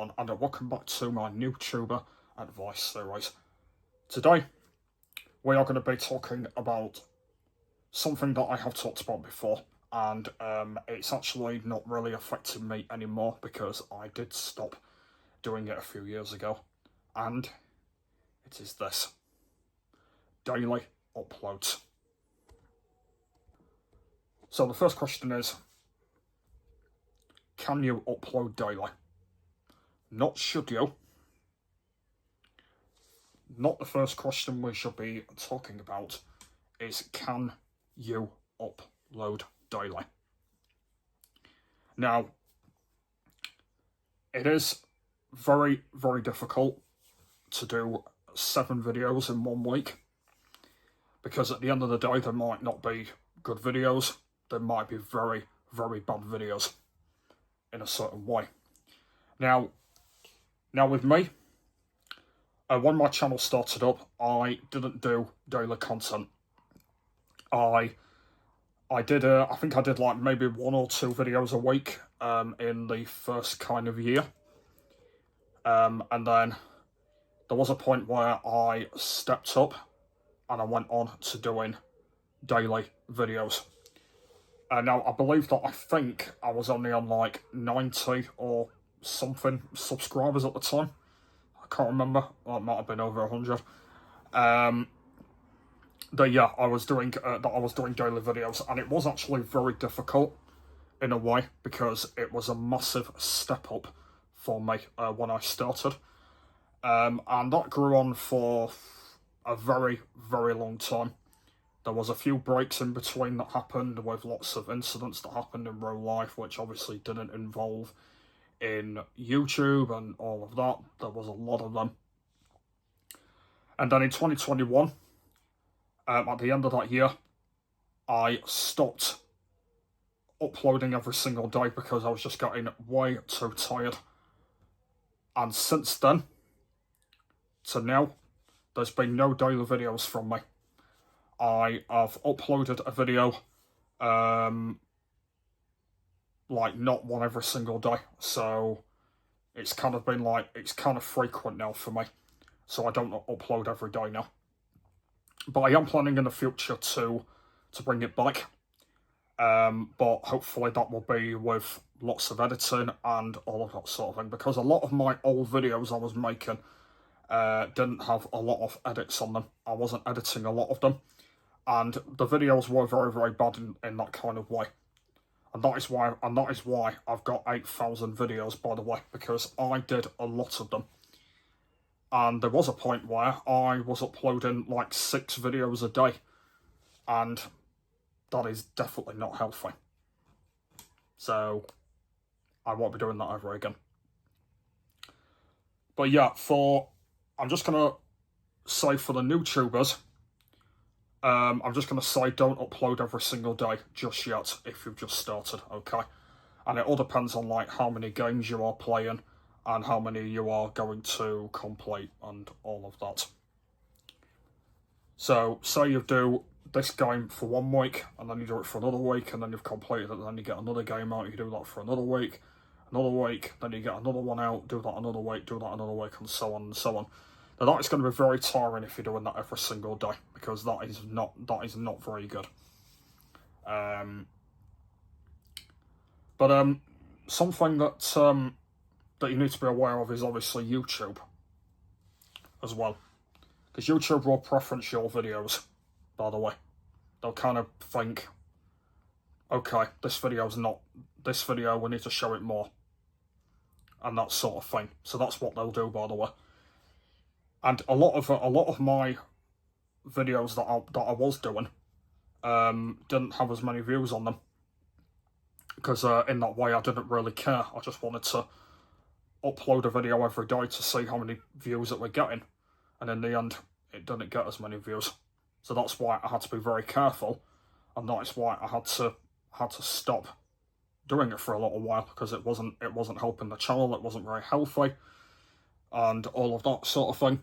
everyone, and welcome back to my NewTuber Advice series. Today, we are going to be talking about something that I have talked about before, and it's actually not really affecting me anymore because I did stop doing it a few years ago, and it is this: daily uploads. So the first question is, can you upload daily? Not should you. Not the first question we should be talking about is, can you upload daily? Now, it is very, very difficult to do 7 videos in 1 week, because at the end of the day, there might not be good videos. There might be very, very bad videos in a certain way. Now with me, when my channel started up, I didn't do daily content. I think I did like maybe 1 or 2 videos a week in the first kind of year. And then there was a point where I stepped up and I went on to doing daily videos. Now, I think I was only on like 90 or something subscribers at the time. I can't remember. Well, it might have been over 100. But yeah, I was doing daily videos, and it was actually very difficult in a way because it was a massive step up for me when I started, and that grew on for a very, very long time. There was a few breaks in between that happened with lots of incidents that happened in real life, which obviously didn't involve in YouTube and all of that. There was a lot of them. And then in 2021, at the end of that year, I stopped uploading every single day because I was just getting way too tired. And since then, to now, there's been no daily videos from me. I have uploaded a video, like not one every single day, so it's kind of been like, it's kind of frequent now for me, so I don't upload every day now. But I am planning in the future to bring it back, but hopefully that will be with lots of editing and all of that sort of thing, because a lot of my old videos I was making didn't have a lot of edits on them. I wasn't editing a lot of them, and the videos were very, very bad in that kind of way. And that is why I've got 8,000 videos, by the way, because I did a lot of them. And there was a point where I was uploading like 6 videos a day, and that is definitely not healthy. So I won't be doing that ever again. But yeah, I'm just gonna say for the NewTubers, I'm just going to say don't upload every single day just yet if you've just started, okay? And it all depends on like how many games you are playing and how many you are going to complete and all of that. So say you do this game for 1 week, and then you do it for another week, and then you've completed it, and then you get another game out, you do that for another week, then you get another one out, do that another week, and so on and so on. Now that is going to be very tiring if you're doing that every single day, because that is not very good. But something that you need to be aware of is obviously YouTube as well, because YouTube will preference your videos. By the way, they'll kind of think, okay, this video, we need to show it more, and that sort of thing. So that's what they'll do, by the way. And a lot of my videos that I was doing didn't have as many views on them, because in that way I didn't really care. I just wanted to upload a video every day to see how many views it were getting, and in the end it didn't get as many views. So that's why I had to be very careful, and that's why I had to stop doing it for a little while, because it wasn't helping the channel. It wasn't very healthy and all of that sort of thing.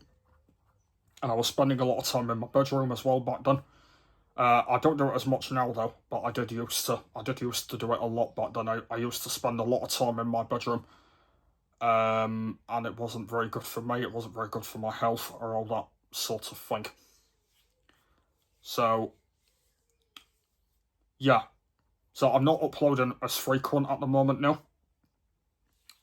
And I was spending a lot of time in my bedroom as well back then. I don't do it as much now though, but I did used to do it a lot back then. I used to spend a lot of time in my bedroom and it wasn't very good for me, it wasn't very good for my health, or all that sort of thing. So, yeah. So I'm not uploading as frequent at the moment now.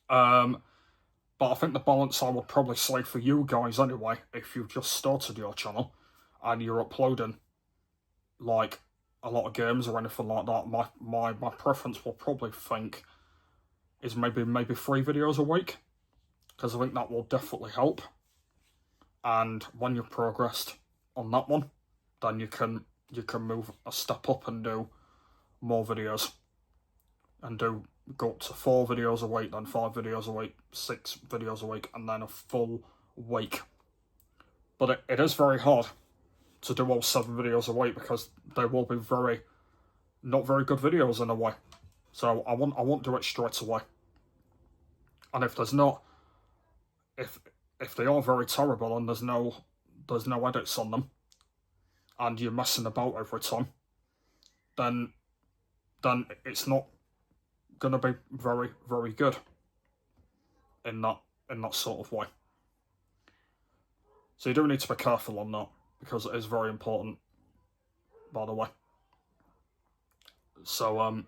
But I think the balance I would probably say for you guys anyway, if you've just started your channel and you're uploading like a lot of games or anything like that, my preference will probably think is maybe 3 videos a week, because I think that will definitely help. And when you've progressed on that one, then you can move a step up and do more videos, and go up to 4 videos a week, then 5 videos a week, 6 videos a week, and then a full week. But it is very hard to do all 7 videos a week, because they will be not very good videos in a way. So I won't do it straight away. And if there's not, if they are very terrible and there's no edits on them, and you're messing about every time, then it's not gonna be very, very good in that sort of way. So you do need to be careful on that, because it is very important, by the way. So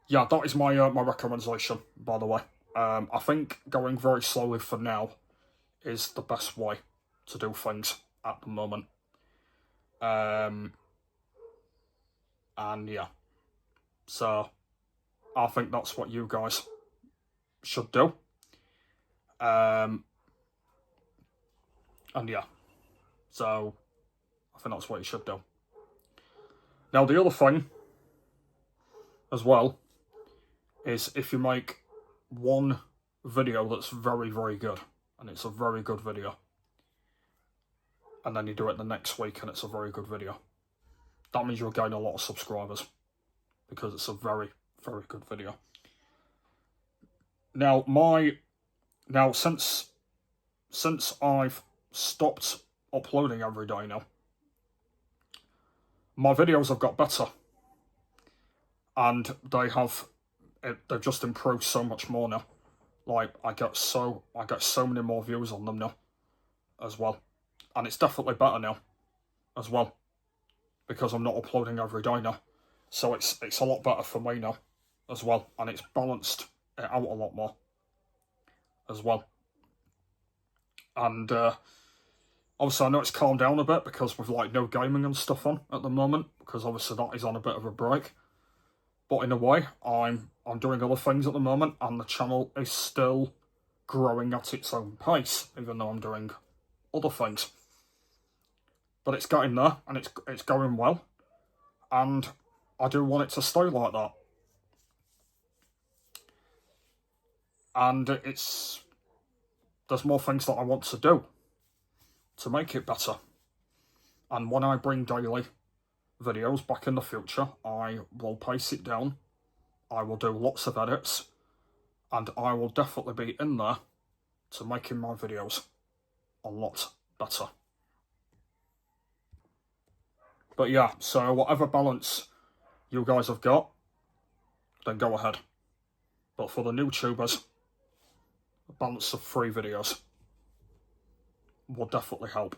yeah, that is my my recommendation, by the way. I think going very slowly for now is the best way to do things at the moment. And yeah, so I think that's what you guys should do. And yeah, so I think that's what you should do. Now, the other thing as well is, if you make one video that's very, very good, and it's a very good video, and then you do it the next week and it's a very good video, that means you'll gain a lot of subscribers, because it's a very, very good video. Now, since I've stopped uploading every day now, my videos have got better, and they've just improved so much more now. Like, I get so many more views on them now as well, and it's definitely better now as well, because I'm not uploading every day now. So it's a lot better for me now as well, and it's balanced it out a lot more as well. And obviously, I know it's calmed down a bit, because with like no gaming and stuff on at the moment, because obviously that is on a bit of a break. But in a way, I'm doing other things at the moment, and the channel is still growing at its own pace, even though I'm doing other things. But it's getting there, and it's going well, and I do want it to stay like that. And there's more things that I want to do to make it better. And when I bring daily videos back in the future, I will pace it down, I will do lots of edits, and I will definitely be in there to making my videos a lot better. But yeah, so whatever balance you guys have got, then go ahead. But for the NewTubers, a balance of 3 videos will definitely help.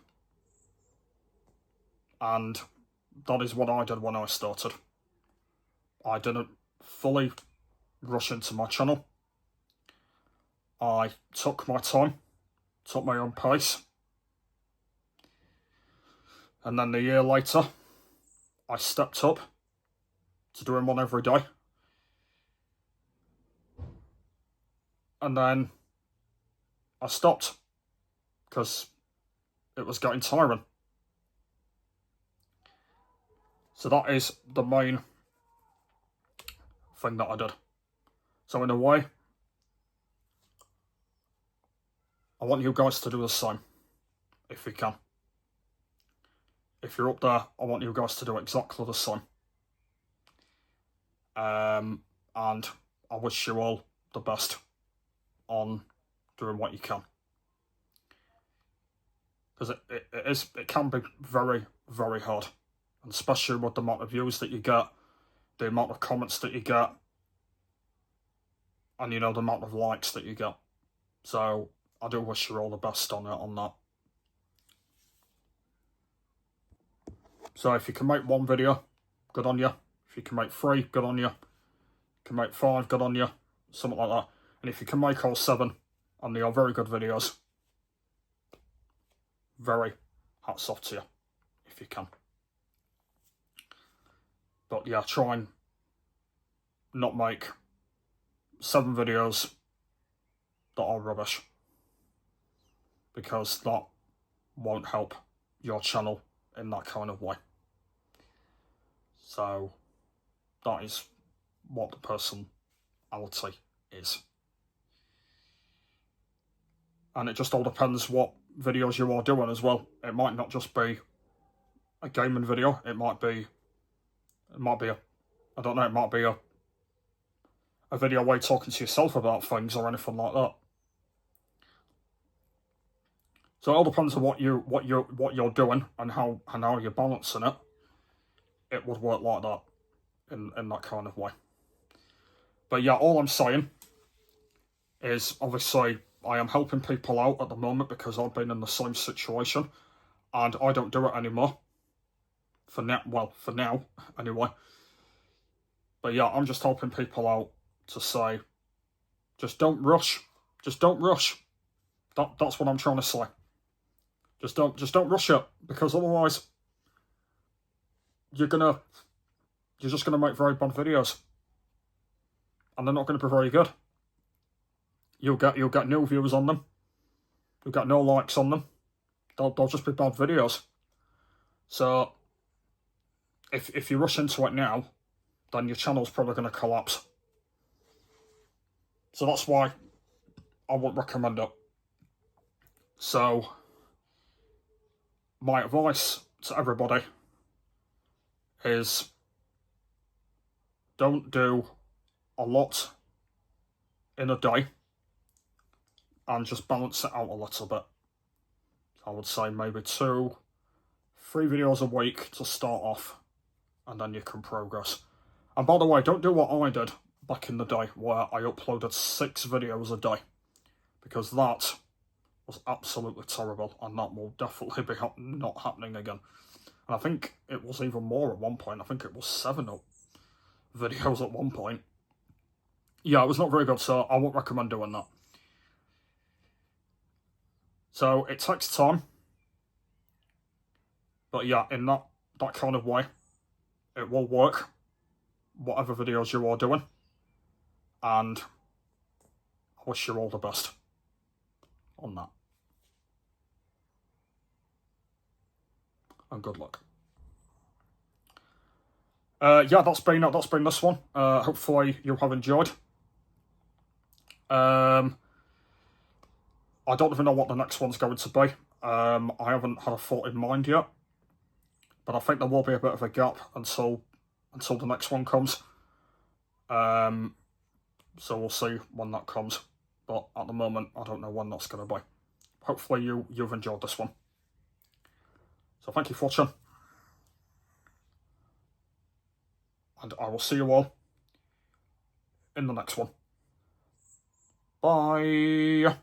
And that is what I did when I started. I didn't fully rush into my channel. I took my time, took my own pace. And then a year later, I stepped up to doing one every day. And then I stopped, because it was getting tiring. So that is the main thing that I did. So in a way, I want you guys to do the same, if you can. If you're up there, I want you guys to do exactly the same. And I wish you all the best on doing what you can. Because it can be very, very hard. And especially with the amount of views that you get, the amount of comments that you get, and you know the amount of likes that you get. So I do wish you all the best on that. So if you can make 1 video, good on you. If you can make 3, good on you. If you can make 5, good on you. Something like that. And if you can make all 7, and they are very good videos, very hats off to you, if you can. But yeah, try and not make 7 videos that are rubbish, because that won't help your channel in that kind of way. So that is what the personality is. And it just all depends what videos you are doing as well. It might not just be a gaming video. It might be a video where you're talking to yourself about things or anything like that. So it all depends on what you're doing and how you're balancing it. It would work like that, in that kind of way. But yeah, all I'm saying is, obviously, I am helping people out at the moment because I've been in the same situation, and I don't do it anymore. For now, anyway. But yeah, I'm just helping people out to say, just don't rush. Just don't rush. That's what I'm trying to say. Just don't rush it, because otherwise you're just gonna make very bad videos, and they're not going to be very good. You'll get no views on them. You'll get no likes on them. They'll just be bad videos. So if you rush into it now, then your channel's probably going to collapse. So that's why I wouldn't recommend it. So my advice to everybody is, don't do a lot in a day, and just balance it out a little bit. I would say maybe 2-3 videos a week to start off, and then you can progress. And by the way, don't do what I did back in the day, where I uploaded 6 videos a day, because that was absolutely terrible, and that will definitely be not happening again. And I think it was even more at one point. I think it was 7 videos at one point. Yeah, it was not very good, so I won't recommend doing that. So it takes time. But yeah, in that kind of way, it will work, whatever videos you are doing. And I wish you all the best on that. And good luck. Yeah, that's been this one. Hopefully you have enjoyed. I don't even know what the next one's going to be. I haven't had a thought in mind yet, but I think there will be a bit of a gap until the next one comes. So we'll see when that comes. But at the moment, I don't know when that's going to be. Hopefully you've enjoyed this one. So thank you for watching. And I will see you all in the next one. Bye.